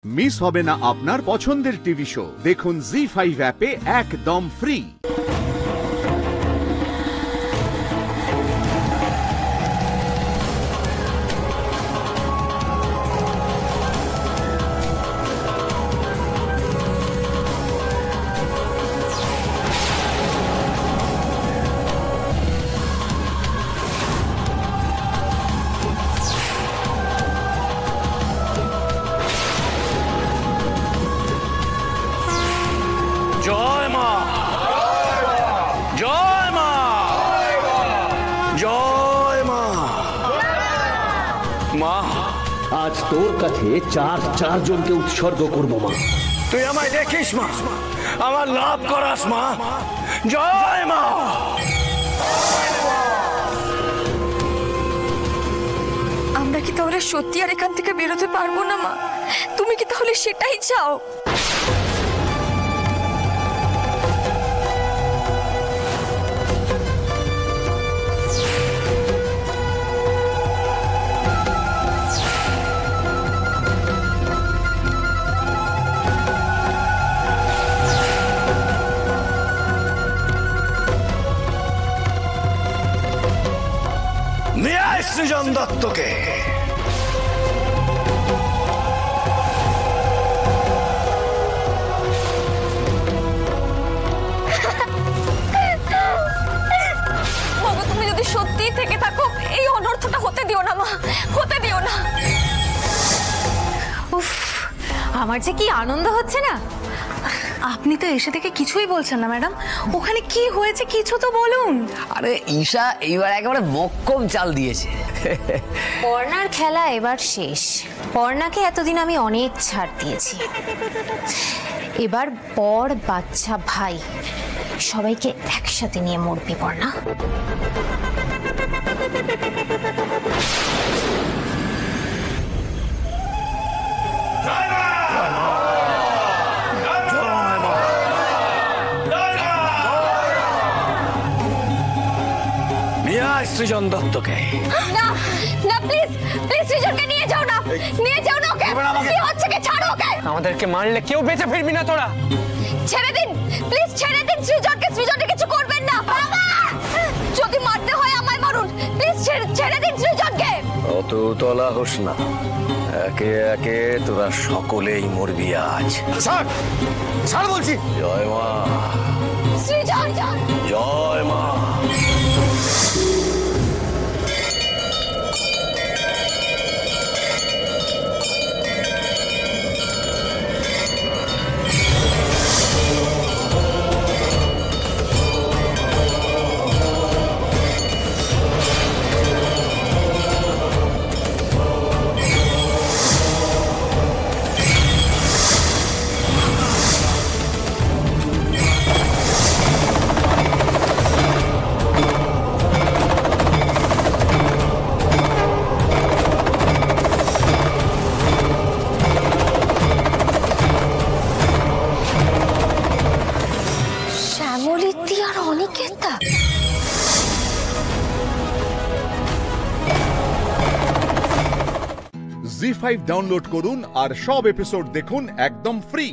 Miss হবে না আপনার পছন্দের টিভি শো। দেখুন জি5 অ্যাপে একদম ফ্রি। জয় মা, জয় মা, জয় মা। মা, আজ তোর কাছে চার জনকে উৎসর্গ করবো মা। তুই আমায় দেখিস মা, আমার লাভ করাস মা। জয় মা। আমরা কি তাহলে সত্যি আর এখান থেকে বেরোতে পারবো না মা? তুমি কি তাহলে সেটাই চাও? সৃজন দত্তকে তুমি যদি সত্যি থেকে থাকো এই অনর্থটা হতে দিও না মা, হতে দিও না। উফ, আমার যে কি আনন্দ হচ্ছে না। আপনি তো এসে থেকে কিছুই বলছেন না ম্যাডাম, ওখানে কি হয়েছে কিছু তো বলুন। আরে ঈশা এইবার একেবারে মক্কম চাল দিয়েছে। পর্ণার খেলা এবার শেষ। পর্ণাকে এতদিন আমি অনেক ছাড় দিয়েছি, এবার বর বাচ্চা ভাই সবাইকে একসাথে নিয়ে মরবি পর্ণা। সৃজন দত্তকে না না, প্লিজ প্লিজ সৃজনকে নিয়ে যাও না, নিয়ে যাও না ওকে। কি হচ্ছে কি? ছাড়ো ওকে। আমাদেরকে মারলে কেউ বেঁচে ফিরবি না তোরা। ছেড়ে দিন প্লিজ, ছেড়ে দিন সৃজনকে। সৃজনকে কিছু করবেন না বাবা। যদি মারতে হয় আমায় মারুন, প্লিজ ছেড়ে দিন সৃজনকে। অত তলা হোস না, একে একে তোরা সকলেই মরবি আজ। ছাড় ছাড় বলছি। জয় মা, সৃজন জয় মা। জি5 ডাউনলোড করুন আর সব এপিসোড দেখুন একদম ফ্রি।